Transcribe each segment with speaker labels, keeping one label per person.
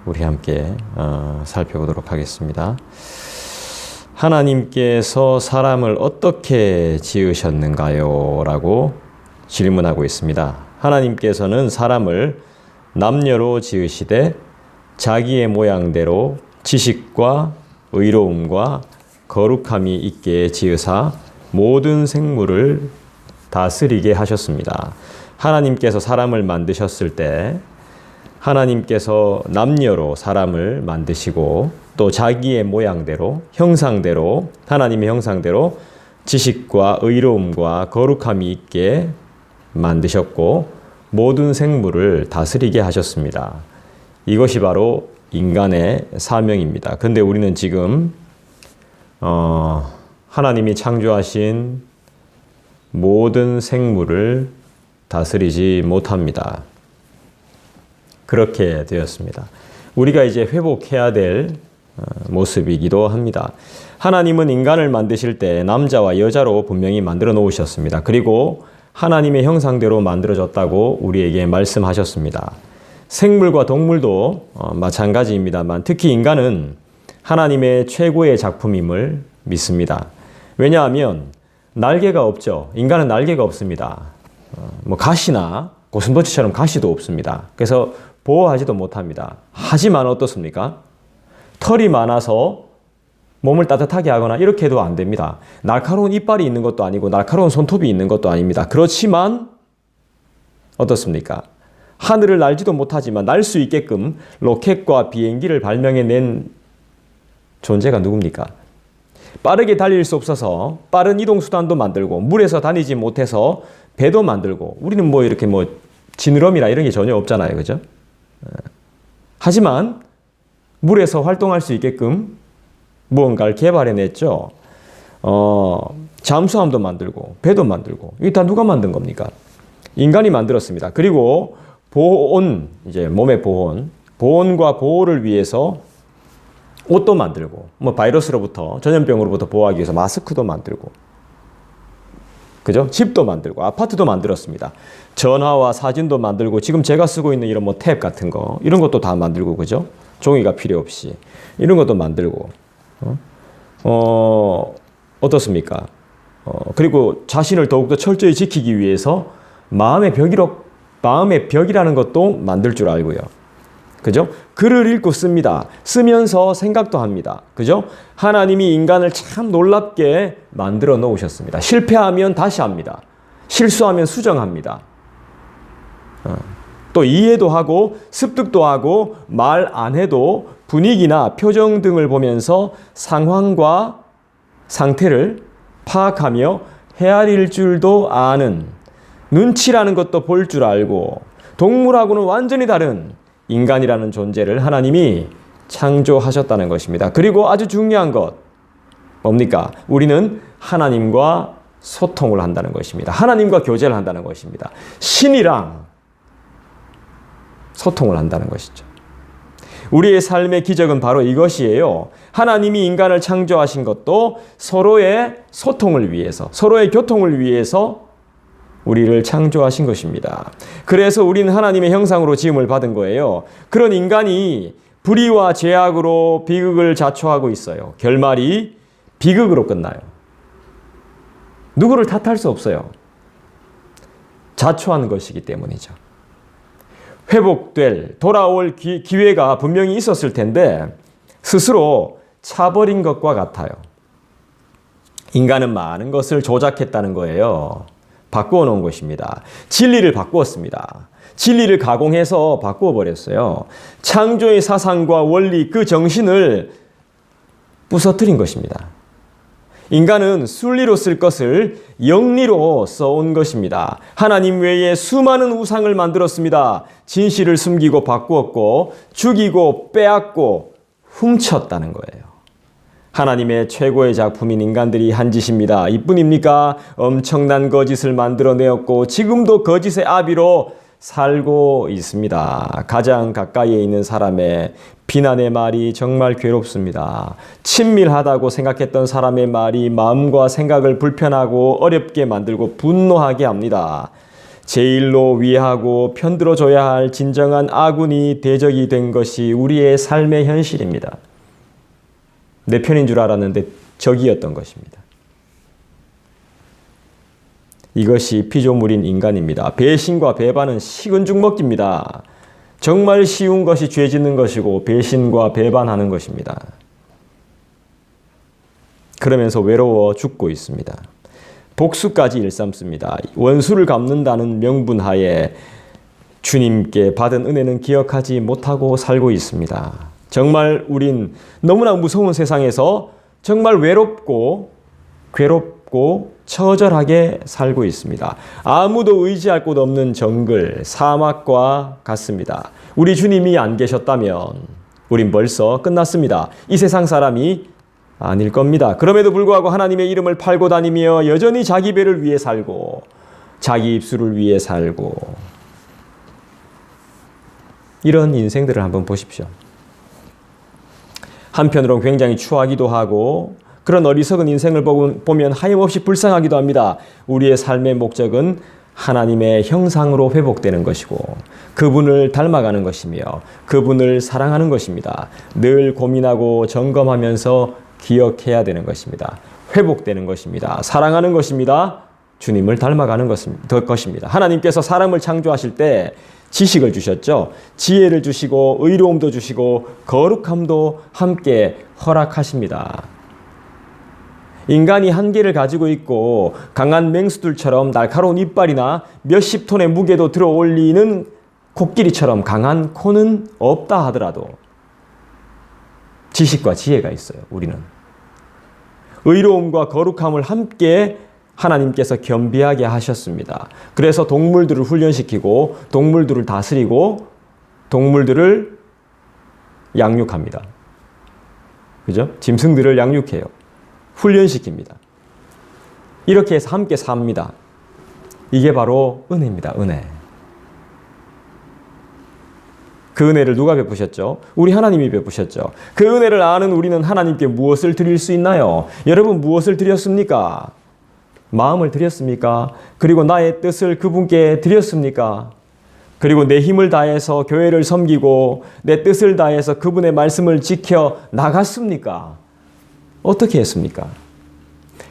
Speaker 1: 우리 함께 살펴보도록 하겠습니다. 하나님께서 사람을 어떻게 지으셨는가요? 라고 질문하고 있습니다. 하나님께서는 사람을 남녀로 지으시되 자기의 모양대로 지식과 의로움과 거룩함이 있게 지으사 모든 생물을 다스리게 하셨습니다. 하나님께서 사람을 만드셨을 때 하나님께서 남녀로 사람을 만드시고 또 자기의 모양대로 형상대로 하나님의 형상대로 지식과 의로움과 거룩함이 있게 만드셨고 모든 생물을 다스리게 하셨습니다. 이것이 바로 인간의 사명입니다. 근데 우리는 지금 하나님이 창조하신 모든 생물을 다스리지 못합니다. 그렇게 되었습니다. 우리가 이제 회복해야 될 모습이기도 합니다. 하나님은 인간을 만드실 때 남자와 여자로 분명히 만들어 놓으셨습니다. 그리고 하나님의 형상대로 만들어졌다고 우리에게 말씀하셨습니다. 생물과 동물도 마찬가지입니다만 특히 인간은 하나님의 최고의 작품임을 믿습니다. 왜냐하면 날개가 없죠. 인간은 날개가 없습니다. 가시나 고슴도치처럼 가시도 없습니다. 그래서 보호하지도 못합니다. 하지만 어떻습니까? 털이 많아서 몸을 따뜻하게 하거나 이렇게 해도 안 됩니다. 날카로운 이빨이 있는 것도 아니고 날카로운 손톱이 있는 것도 아닙니다. 그렇지만 어떻습니까? 하늘을 날지도 못하지만 날 수 있게끔 로켓과 비행기를 발명해낸 존재가 누굽니까? 빠르게 달릴 수 없어서 빠른 이동수단도 만들고 물에서 다니지 못해서 배도 만들고 우리는 이렇게 지느러미나 이런 게 전혀 없잖아요. 그죠? 하지만 물에서 활동할 수 있게끔 무언가를 개발해냈죠. 잠수함도 만들고 배도 만들고 이게 다 누가 만든 겁니까? 인간이 만들었습니다. 그리고 보온, 이제 몸의 보온과 보호를 위해서 옷도 만들고 바이러스로부터 전염병으로부터 보호하기 위해서 마스크도 만들고 그죠? 집도 만들고 아파트도 만들었습니다. 전화와 사진도 만들고 지금 제가 쓰고 있는 이런 탭 같은 거 이런 것도 다 만들고 그죠? 종이가 필요 없이 이런 것도 만들고 어떻습니까? 그리고 자신을 더욱더 철저히 지키기 위해서 마음의 벽이라는 것도 만들 줄 알고요. 그죠? 글을 읽고 씁니다. 쓰면서 생각도 합니다. 그죠? 하나님이 인간을 참 놀랍게 만들어 놓으셨습니다. 실패하면 다시 합니다. 실수하면 수정합니다. 또 이해도 하고 습득도 하고 말 안 해도 분위기나 표정 등을 보면서 상황과 상태를 파악하며 헤아릴 줄도 아는 눈치라는 것도 볼 줄 알고 동물하고는 완전히 다른 인간이라는 존재를 하나님이 창조하셨다는 것입니다. 그리고 아주 중요한 것 뭡니까? 우리는 하나님과 소통을 한다는 것입니다. 하나님과 교제를 한다는 것입니다. 신이랑 소통을 한다는 것이죠. 우리의 삶의 기적은 바로 이것이에요. 하나님이 인간을 창조하신 것도 서로의 소통을 위해서, 서로의 교통을 위해서 우리를 창조하신 것입니다. 그래서 우리는 하나님의 형상으로 지음을 받은 거예요. 그런 인간이 불의와 죄악으로 비극을 자초하고 있어요. 결말이 비극으로 끝나요. 누구를 탓할 수 없어요. 자초한 것이기 때문이죠. 돌아올 기회가 분명히 있었을 텐데 스스로 차버린 것과 같아요. 인간은 많은 것을 조작했다는 거예요. 바꾸어 놓은 것입니다. 진리를 바꾸었습니다. 진리를 가공해서 바꾸어 버렸어요. 창조의 사상과 원리, 그 정신을 부서뜨린 것입니다. 인간은 순리로 쓸 것을 영리로 써온 것입니다. 하나님 외에 수많은 우상을 만들었습니다. 진실을 숨기고 바꾸었고 죽이고 빼앗고 훔쳤다는 거예요. 하나님의 최고의 작품인 인간들이 한 짓입니다. 이뿐입니까? 엄청난 거짓을 만들어내었고 지금도 거짓의 아비로 살고 있습니다. 가장 가까이에 있는 사람의 비난의 말이 정말 괴롭습니다. 친밀하다고 생각했던 사람의 말이 마음과 생각을 불편하고 어렵게 만들고 분노하게 합니다. 제일로 위하고 편들어줘야 할 진정한 아군이 대적이 된 것이 우리의 삶의 현실입니다. 내 편인 줄 알았는데 적이었던 것입니다. 이것이 피조물인 인간입니다. 배신과 배반은 식은 죽 먹기입니다. 정말 쉬운 것이 죄 짓는 것이고 배신과 배반하는 것입니다. 그러면서 외로워 죽고 있습니다. 복수까지 일삼습니다. 원수를 갚는다는 명분하에 주님께 받은 은혜는 기억하지 못하고 살고 있습니다. 정말 우린 너무나 무서운 세상에서 정말 외롭고 괴롭고 처절하게 살고 있습니다. 아무도 의지할 곳 없는 정글, 사막과 같습니다. 우리 주님이 안 계셨다면 우린 벌써 끝났습니다. 이 세상 사람이 아닐 겁니다. 그럼에도 불구하고 하나님의 이름을 팔고 다니며 여전히 자기 배를 위해 살고 자기 입술을 위해 살고 이런 인생들을 한번 보십시오. 한편으로는 굉장히 추하기도 하고 그런 어리석은 인생을 보면 하염없이 불쌍하기도 합니다. 우리의 삶의 목적은 하나님의 형상으로 회복되는 것이고 그분을 닮아가는 것이며 그분을 사랑하는 것입니다. 늘 고민하고 점검하면서 기억해야 되는 것입니다. 회복되는 것입니다. 사랑하는 것입니다. 주님을 닮아가는 것입니다. 하나님께서 사람을 창조하실 때 지식을 주셨죠. 지혜를 주시고 의로움도 주시고 거룩함도 함께 허락하십니다. 인간이 한계를 가지고 있고 강한 맹수들처럼 날카로운 이빨이나 몇십 톤의 무게도 들어 올리는 코끼리처럼 강한 코는 없다 하더라도 지식과 지혜가 있어요. 우리는 의로움과 거룩함을 함께 하나님께서 겸비하게 하셨습니다. 그래서 동물들을 훈련시키고 동물들을 다스리고 동물들을 양육합니다. 그죠? 짐승들을 양육해요. 훈련시킵니다. 이렇게 해서 함께 삽니다. 이게 바로 은혜입니다. 은혜. 그 은혜를 누가 베푸셨죠? 우리 하나님이 베푸셨죠. 그 은혜를 아는 우리는 하나님께 무엇을 드릴 수 있나요? 여러분 무엇을 드렸습니까? 마음을 드렸습니까? 그리고 나의 뜻을 그분께 드렸습니까? 그리고 내 힘을 다해서 교회를 섬기고 내 뜻을 다해서 그분의 말씀을 지켜 나갔습니까? 어떻게 했습니까?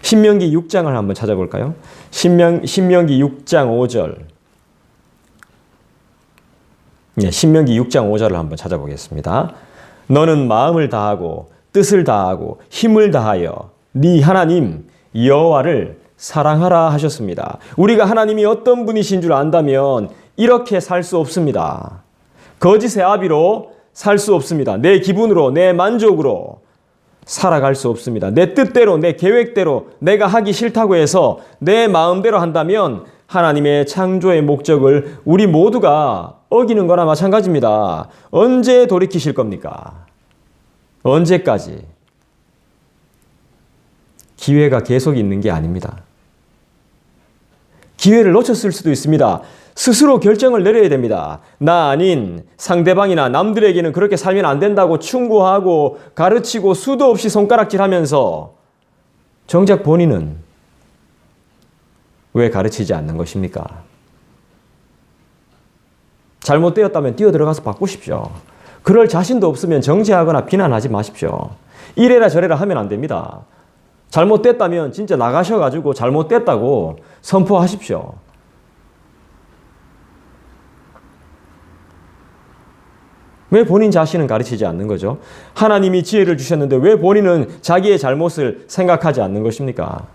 Speaker 1: 신명기 6장을 한번 찾아볼까요? 신명기 6장 5절. 네, 신명기 6장 5절을 한번 찾아보겠습니다. 너는 마음을 다하고 뜻을 다하고 힘을 다하여 네 하나님 여호와를 사랑하라 하셨습니다. 우리가 하나님이 어떤 분이신 줄 안다면 이렇게 살 수 없습니다. 거짓의 아비로 살 수 없습니다. 내 기분으로, 내 만족으로 살아갈 수 없습니다. 내 뜻대로, 내 계획대로 내가 하기 싫다고 해서 내 마음대로 한다면 하나님의 창조의 목적을 우리 모두가 어기는 거나 마찬가지입니다. 언제 돌이키실 겁니까? 언제까지? 기회가 계속 있는 게 아닙니다. 기회를 놓쳤을 수도 있습니다. 스스로 결정을 내려야 됩니다. 나 아닌 상대방이나 남들에게는 그렇게 살면 안 된다고 충고하고 가르치고 수도 없이 손가락질하면서 정작 본인은 왜 가르치지 않는 것입니까? 잘못되었다면 뛰어들어가서 바꾸십시오. 그럴 자신도 없으면 정죄하거나 비난하지 마십시오. 이래라 저래라 하면 안 됩니다. 잘못됐다면 진짜 나가셔가지고 잘못됐다고 선포하십시오. 왜 본인 자신은 가르치지 않는 거죠? 하나님이 지혜를 주셨는데 왜 본인은 자기의 잘못을 생각하지 않는 것입니까?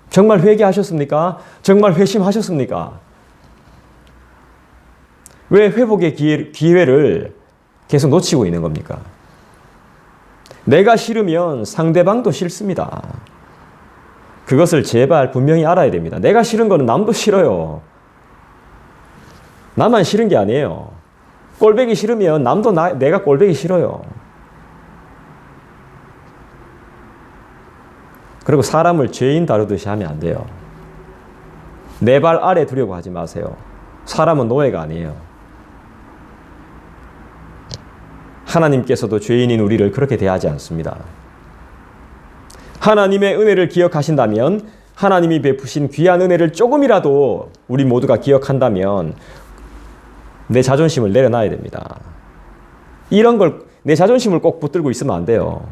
Speaker 1: 정말 회개하셨습니까? 정말 회심하셨습니까? 왜 회복의 기회를 계속 놓치고 있는 겁니까? 내가 싫으면 상대방도 싫습니다. 그것을 제발 분명히 알아야 됩니다. 내가 싫은 거는 남도 싫어요. 나만 싫은 게 아니에요. 꼴보기 싫으면 남도 내가 꼴보기 싫어요. 그리고 사람을 죄인 다루듯이 하면 안 돼요. 내 발 아래 두려고 하지 마세요. 사람은 노예가 아니에요. 하나님께서도 죄인인 우리를 그렇게 대하지 않습니다. 하나님의 은혜를 기억하신다면 하나님이 베푸신 귀한 은혜를 조금이라도 우리 모두가 기억한다면 내 자존심을 내려놔야 됩니다. 이런 걸, 내 자존심을 꼭 붙들고 있으면 안 돼요.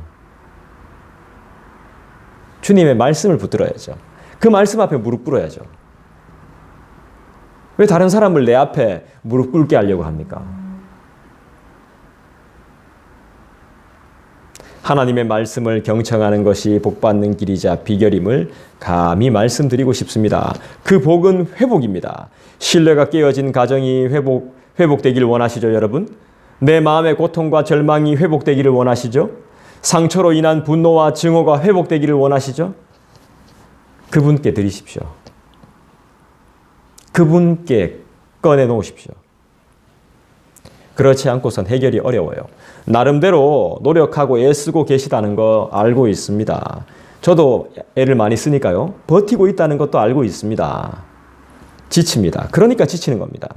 Speaker 1: 주님의 말씀을 붙들어야죠. 그 말씀 앞에 무릎 꿇어야죠. 왜 다른 사람을 내 앞에 무릎 꿇게 하려고 합니까? 하나님의 말씀을 경청하는 것이 복받는 길이자 비결임을 감히 말씀드리고 싶습니다. 그 복은 회복입니다. 신뢰가 깨어진 가정이 회복되기를 원하시죠, 여러분? 내 마음의 고통과 절망이 회복되기를 원하시죠? 상처로 인한 분노와 증오가 회복되기를 원하시죠? 그분께 드리십시오. 그분께 꺼내놓으십시오. 그렇지 않고선 해결이 어려워요. 나름대로 노력하고 애쓰고 계시다는 거 알고 있습니다. 저도 애를 많이 쓰니까요. 버티고 있다는 것도 알고 있습니다. 지칩니다. 그러니까 지치는 겁니다.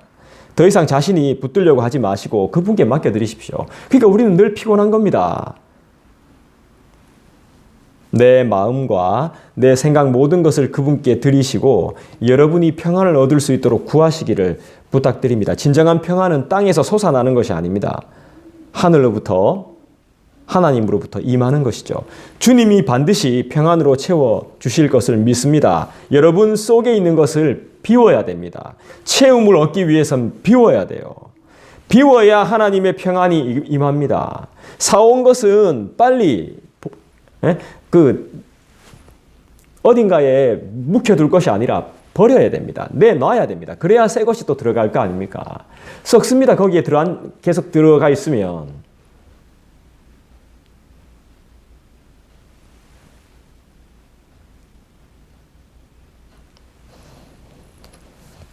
Speaker 1: 더 이상 자신이 붙들려고 하지 마시고 그분께 맡겨드리십시오. 그러니까 우리는 늘 피곤한 겁니다. 내 마음과 내 생각 모든 것을 그분께 드리시고 여러분이 평안을 얻을 수 있도록 구하시기를 부탁드립니다. 진정한 평안은 땅에서 솟아나는 것이 아닙니다. 하늘로부터, 하나님으로부터 임하는 것이죠. 주님이 반드시 평안으로 채워주실 것을 믿습니다. 여러분 속에 있는 것을 비워야 됩니다. 채움을 얻기 위해선 비워야 돼요. 비워야 하나님의 평안이 임합니다. 사온 것은 빨리 어딘가에 묵혀둘 것이 아니라 버려야 됩니다. 내놔야 됩니다. 그래야 새 것이 또 들어갈 거 아닙니까? 썩습니다. 거기에 계속 들어가 있으면.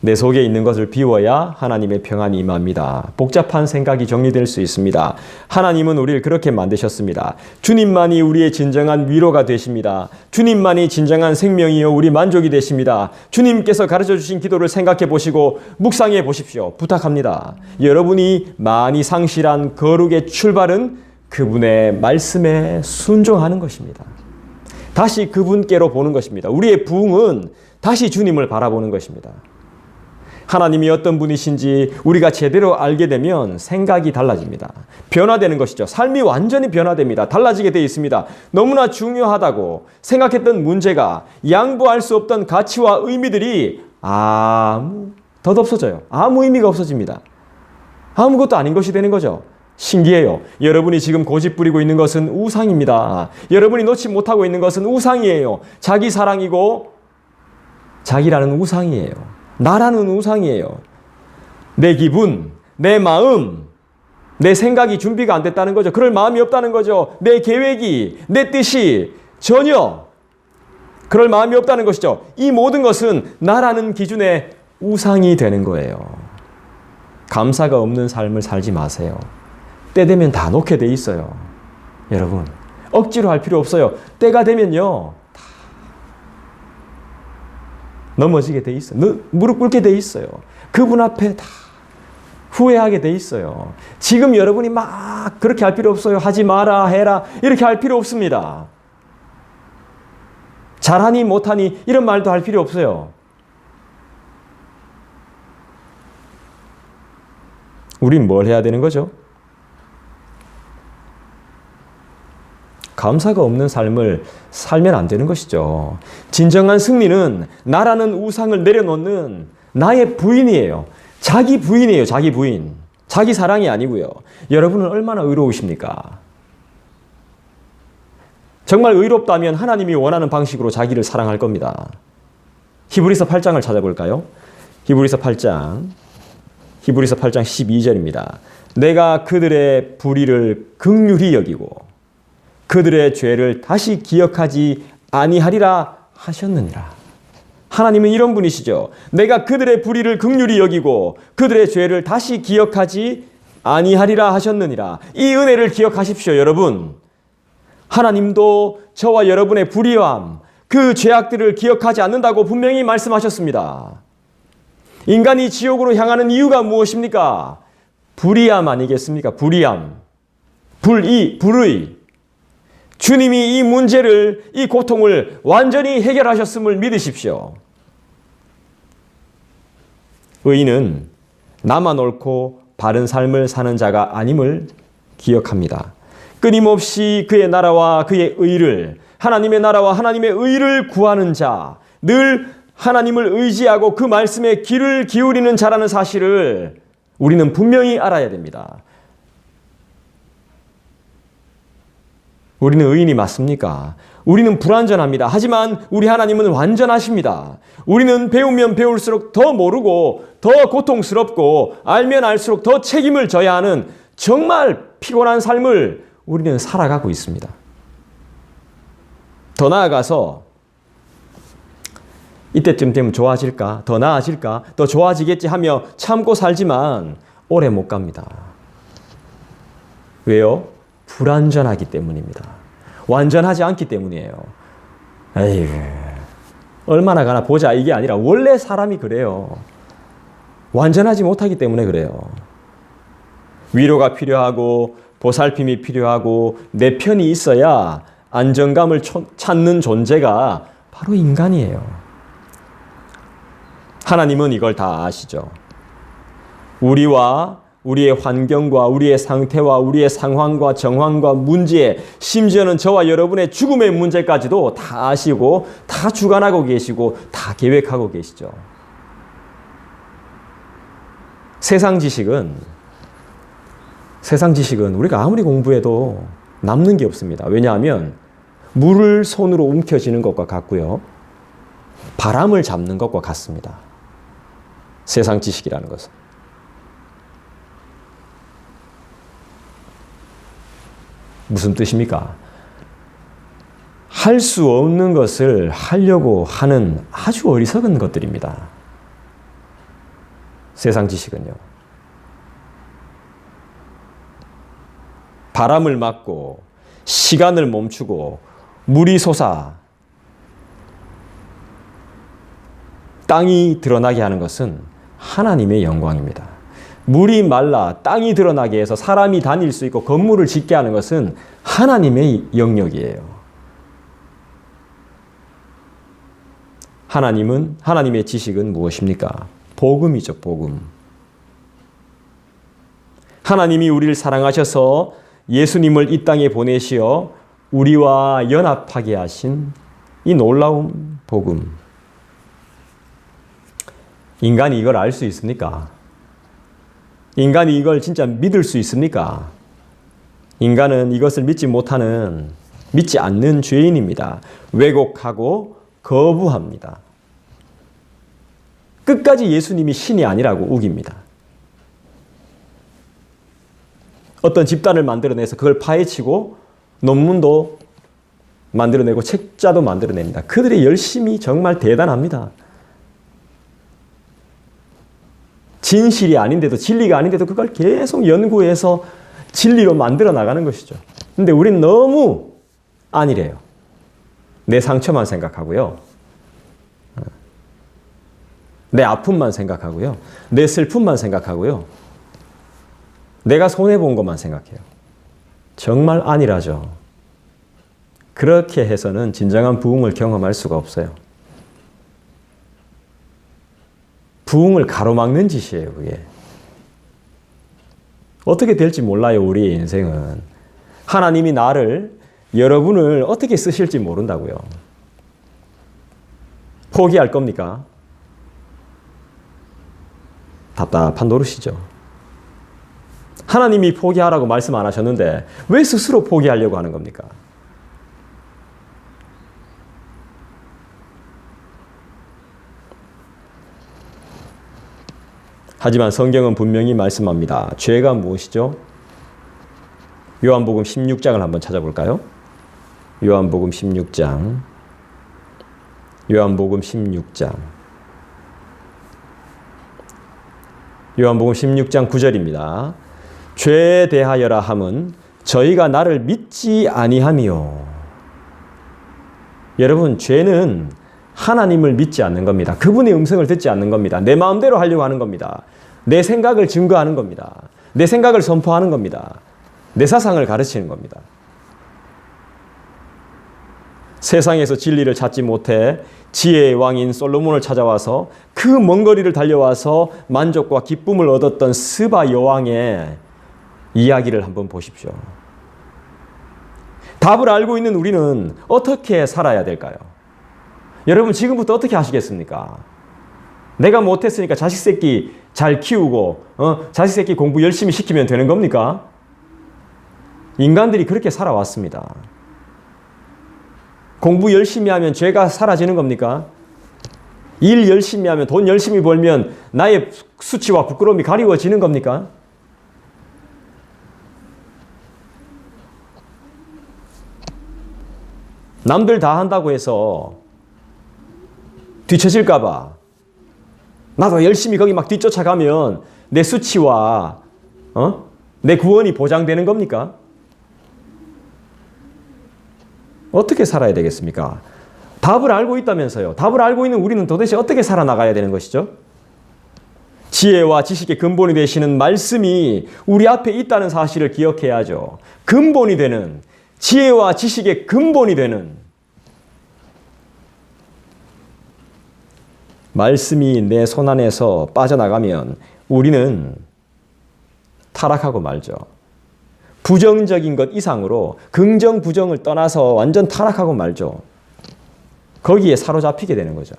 Speaker 1: 내 속에 있는 것을 비워야 하나님의 평안이 임합니다. 복잡한 생각이 정리될 수 있습니다. 하나님은 우리를 그렇게 만드셨습니다. 주님만이 우리의 진정한 위로가 되십니다. 주님만이 진정한 생명이요 우리 만족이 되십니다. 주님께서 가르쳐 주신 기도를 생각해 보시고 묵상해 보십시오. 부탁합니다. 여러분이 많이 상실한 거룩의 출발은 그분의 말씀에 순종하는 것입니다. 다시 그분께로 보는 것입니다. 우리의 부흥은 다시 주님을 바라보는 것입니다. 하나님이 어떤 분이신지 우리가 제대로 알게 되면 생각이 달라집니다. 변화되는 것이죠. 삶이 완전히 변화됩니다. 달라지게 되어 있습니다. 너무나 중요하다고 생각했던 문제가 양보할 수 없던 가치와 의미들이 아무 덧없어져요. 아무 의미가 없어집니다. 아무것도 아닌 것이 되는 거죠. 신기해요. 여러분이 지금 고집 부리고 있는 것은 우상입니다. 여러분이 놓지 못하고 있는 것은 우상이에요. 자기 사랑이고 자기라는 우상이에요. 나라는 우상이에요. 내 기분, 내 마음, 내 생각이 준비가 안 됐다는 거죠. 그럴 마음이 없다는 거죠. 내 계획이, 내 뜻이 전혀 그럴 마음이 없다는 것이죠. 이 모든 것은 나라는 기준의 우상이 되는 거예요. 감사가 없는 삶을 살지 마세요. 때 되면 다 놓게 돼 있어요. 여러분, 억지로 할 필요 없어요. 때가 되면요. 넘어지게 돼 있어요. 무릎 꿇게 돼 있어요. 그분 앞에 다 후회하게 돼 있어요. 지금 여러분이 막 그렇게 할 필요 없어요. 하지 마라, 해라 이렇게 할 필요 없습니다. 잘하니 못하니 이런 말도 할 필요 없어요. 우린 뭘 해야 되는 거죠? 감사가 없는 삶을 살면 안 되는 것이죠. 진정한 승리는 나라는 우상을 내려놓는 나의 부인이에요. 자기 부인이에요. 자기 부인. 자기 사랑이 아니고요. 여러분은 얼마나 의로우십니까? 정말 의롭다면 하나님이 원하는 방식으로 자기를 사랑할 겁니다. 히브리서 8장을 찾아볼까요? 히브리서 8장 12절입니다. 내가 그들의 불의를 긍휼히 여기고 그들의 죄를 다시 기억하지 아니하리라 하셨느니라. 하나님은 이런 분이시죠. 내가 그들의 불의를 긍휼히 여기고 그들의 죄를 다시 기억하지 아니하리라 하셨느니라. 이 은혜를 기억하십시오, 여러분. 하나님도 저와 여러분의 불의함, 그 죄악들을 기억하지 않는다고 분명히 말씀하셨습니다. 인간이 지옥으로 향하는 이유가 무엇입니까? 불의함 아니겠습니까? 불의함, 불의. 주님이 이 문제를, 이 고통을 완전히 해결하셨음을 믿으십시오. 의인은 나만 옳고 바른 삶을 사는 자가 아님을 기억합니다. 끊임없이 그의 나라와 그의 의를, 하나님의 나라와 하나님의 의를 구하는 자, 늘 하나님을 의지하고 그 말씀에 귀를 기울이는 자라는 사실을 우리는 분명히 알아야 됩니다. 우리는 의인이 맞습니까? 우리는 불완전합니다. 하지만 우리 하나님은 완전하십니다. 우리는 배우면 배울수록 더 모르고 더 고통스럽고 알면 알수록 더 책임을 져야 하는 정말 피곤한 삶을 우리는 살아가고 있습니다. 더 나아가서 이때쯤 되면 좋아질까? 더 나아질까? 더 좋아지겠지 하며 참고 살지만 오래 못 갑니다. 왜요? 불완전하기 때문입니다. 완전하지 않기 때문이에요. 에이, 얼마나 가나 보자 이게 아니라 원래 사람이 그래요. 완전하지 못하기 때문에 그래요. 위로가 필요하고 보살핌이 필요하고 내 편이 있어야 안정감을 찾는 존재가 바로 인간이에요. 하나님은 이걸 다 아시죠. 우리와 우리의 환경과 우리의 상태와 우리의 상황과 정황과 문제, 심지어는 저와 여러분의 죽음의 문제까지도 다 아시고 다 주관하고 계시고 다 계획하고 계시죠. 세상 지식은 우리가 아무리 공부해도 남는 게 없습니다. 왜냐하면 물을 손으로 움켜쥐는 것과 같고요. 바람을 잡는 것과 같습니다. 세상 지식이라는 것은. 무슨 뜻입니까? 할 수 없는 것을 하려고 하는 아주 어리석은 것들입니다. 세상 지식은요. 바람을 막고 시간을 멈추고 물이 솟아 땅이 드러나게 하는 것은 하나님의 영광입니다. 물이 말라 땅이 드러나게 해서 사람이 다닐 수 있고 건물을 짓게 하는 것은 하나님의 영역이에요. 하나님의 지식은 무엇입니까? 복음이죠, 복음. 하나님이 우리를 사랑하셔서 예수님을 이 땅에 보내시어 우리와 연합하게 하신 이 놀라운 복음. 인간이 이걸 알 수 있습니까? 인간이 이걸 진짜 믿을 수 있습니까? 인간은 이것을 믿지 않는 죄인입니다. 왜곡하고 거부합니다. 끝까지 예수님이 신이 아니라고 우깁니다. 어떤 집단을 만들어내서 그걸 파헤치고 논문도 만들어내고 책자도 만들어냅니다. 그들의 열심이 정말 대단합니다. 진실이 아닌데도 진리가 아닌데도 그걸 계속 연구해서 진리로 만들어 나가는 것이죠. 근데 우리는 너무 아니래요. 내 상처만 생각하고요. 내 아픔만 생각하고요. 내 슬픔만 생각하고요. 내가 손해본 것만 생각해요. 정말 아니라죠. 그렇게 해서는 진정한 부흥을 경험할 수가 없어요. 부흥을 가로막는 짓이에요, 그게. 어떻게 될지 몰라요, 우리의 인생은. 하나님이 여러분을 어떻게 쓰실지 모른다고요. 포기할 겁니까? 답답한 노릇이죠. 하나님이 포기하라고 말씀 안 하셨는데 왜 스스로 포기하려고 하는 겁니까? 하지만 성경은 분명히 말씀합니다. 죄가 무엇이죠? 요한복음 16장을 한번 찾아볼까요? 요한복음 16장. 요한복음 16장 9절입니다. 죄에 대하여라 함은 저희가 나를 믿지 아니하며. 여러분, 죄는 하나님을 믿지 않는 겁니다. 그분의 음성을 듣지 않는 겁니다. 내 마음대로 하려고 하는 겁니다. 내 생각을 증거하는 겁니다. 내 생각을 선포하는 겁니다. 내 사상을 가르치는 겁니다. 세상에서 진리를 찾지 못해 지혜의 왕인 솔로몬을 찾아와서 그 먼 거리를 달려와서 만족과 기쁨을 얻었던 스바 여왕의 이야기를 한번 보십시오. 답을 알고 있는 우리는 어떻게 살아야 될까요? 여러분 지금부터 어떻게 하시겠습니까? 내가 못했으니까 자식 새끼 잘 키우고 자식 새끼 공부 열심히 시키면 되는 겁니까? 인간들이 그렇게 살아왔습니다. 공부 열심히 하면 죄가 사라지는 겁니까? 일 열심히 하면 돈 열심히 벌면 나의 수치와 부끄러움이 가리워지는 겁니까? 남들 다 한다고 해서 뒤처질까 봐 나도 열심히 거기 막 뒤쫓아가면 내 수치와 내 구원이 보장되는 겁니까? 어떻게 살아야 되겠습니까? 답을 알고 있다면서요. 답을 알고 있는 우리는 도대체 어떻게 살아나가야 되는 것이죠? 지혜와 지식의 근본이 되시는 말씀이 우리 앞에 있다는 사실을 기억해야죠. 근본이 되는, 지혜와 지식의 근본이 되는 말씀이 내 손 안에서 빠져나가면 우리는 타락하고 말죠. 부정적인 것 이상으로 긍정, 부정을 떠나서 완전 타락하고 말죠. 거기에 사로잡히게 되는 거죠.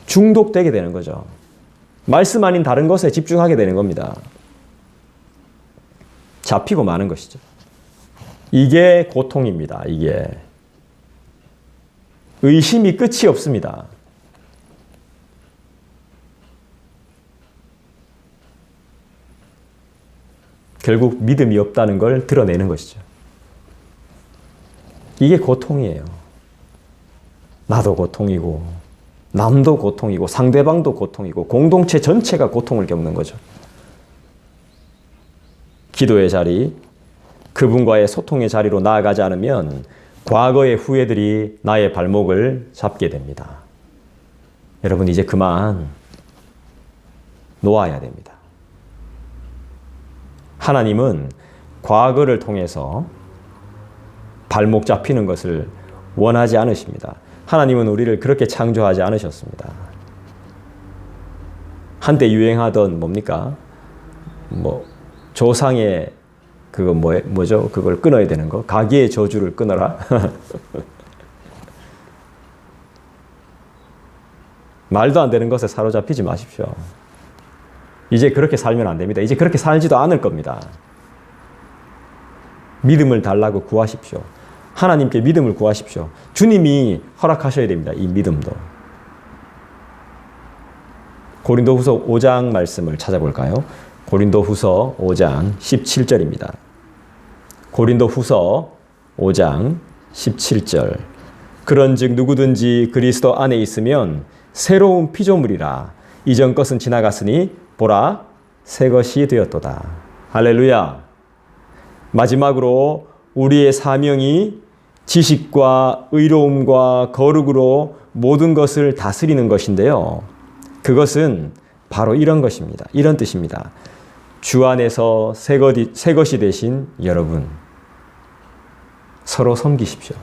Speaker 1: 중독되게 되는 거죠. 말씀 아닌 다른 것에 집중하게 되는 겁니다. 잡히고 마는 것이죠. 이게 고통입니다. 이게. 의심이 끝이 없습니다. 결국 믿음이 없다는 걸 드러내는 것이죠. 이게 고통이에요. 나도 고통이고 남도 고통이고 상대방도 고통이고 공동체 전체가 고통을 겪는 거죠. 기도의 자리, 그분과의 소통의 자리로 나아가지 않으면 과거의 후회들이 나의 발목을 잡게 됩니다. 여러분 이제 그만 놓아야 됩니다. 하나님은 과거를 통해서 발목 잡히는 것을 원하지 않으십니다. 하나님은 우리를 그렇게 창조하지 않으셨습니다. 한때 유행하던 뭡니까? 조상의 그거 뭐죠? 그걸 끊어야 되는 거? 가기의 저주를 끊어라. 말도 안 되는 것에 사로잡히지 마십시오. 이제 그렇게 살면 안 됩니다. 이제 그렇게 살지도 않을 겁니다. 믿음을 달라고 구하십시오. 하나님께 믿음을 구하십시오. 주님이 허락하셔야 됩니다. 이 믿음도. 고린도후서 5장 말씀을 찾아볼까요? 고린도후서 5장 17절입니다. 고린도후서 5장 17절. 그런즉 누구든지 그리스도 안에 있으면 새로운 피조물이라. 이전 것은 지나갔으니 보라 새 것이 되었도다. 할렐루야. 마지막으로 우리의 사명이 지식과 의로움과 거룩으로 모든 것을 다스리는 것인데요. 그것은 바로 이런 것입니다. 이런 뜻입니다. 주 안에서 새 것이 되신 여러분, 서로 섬기십시오.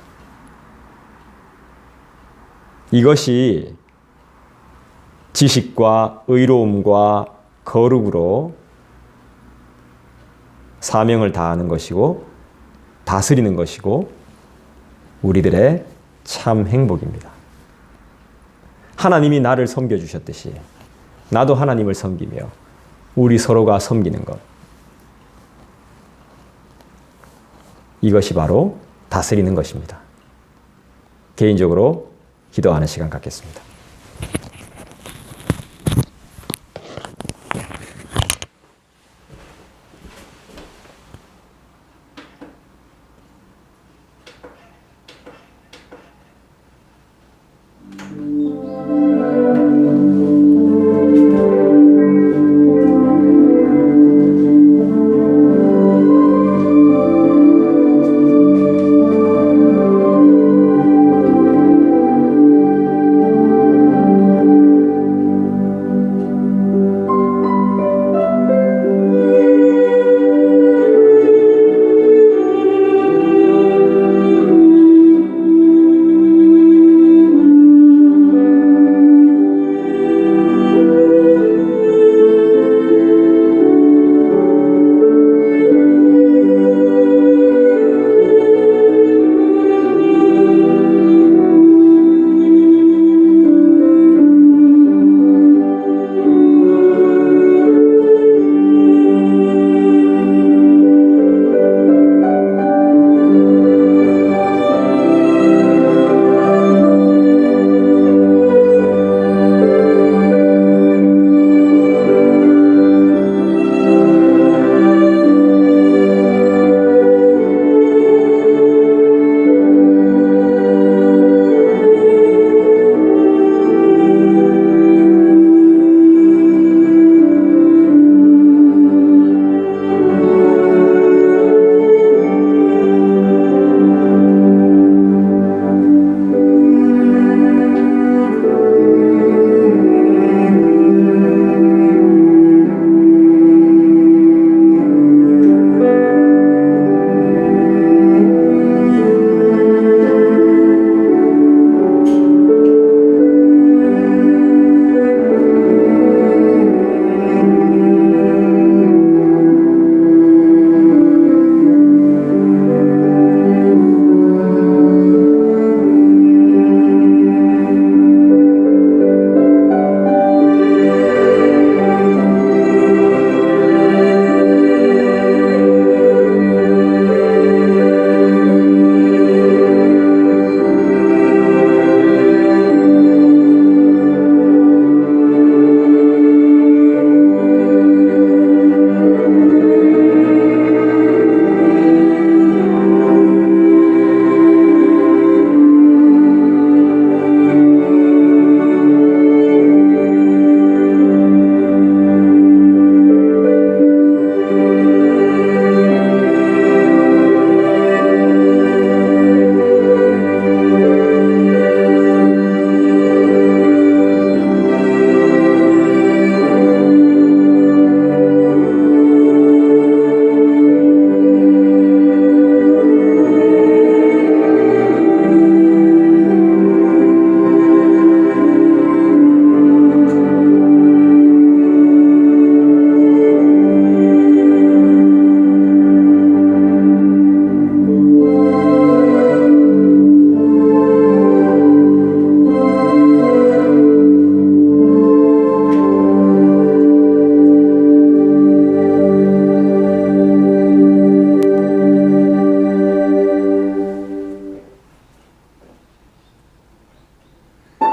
Speaker 1: 이것이 지식과 의로움과 거룩으로 사명을 다하는 것이고 다스리는 것이고 우리들의 참 행복입니다. 하나님이 나를 섬겨주셨듯이 나도 하나님을 섬기며 우리 서로가 섬기는 것. 이것이 바로 다스리는 것입니다. 개인적으로 기도하는 시간 갖겠습니다.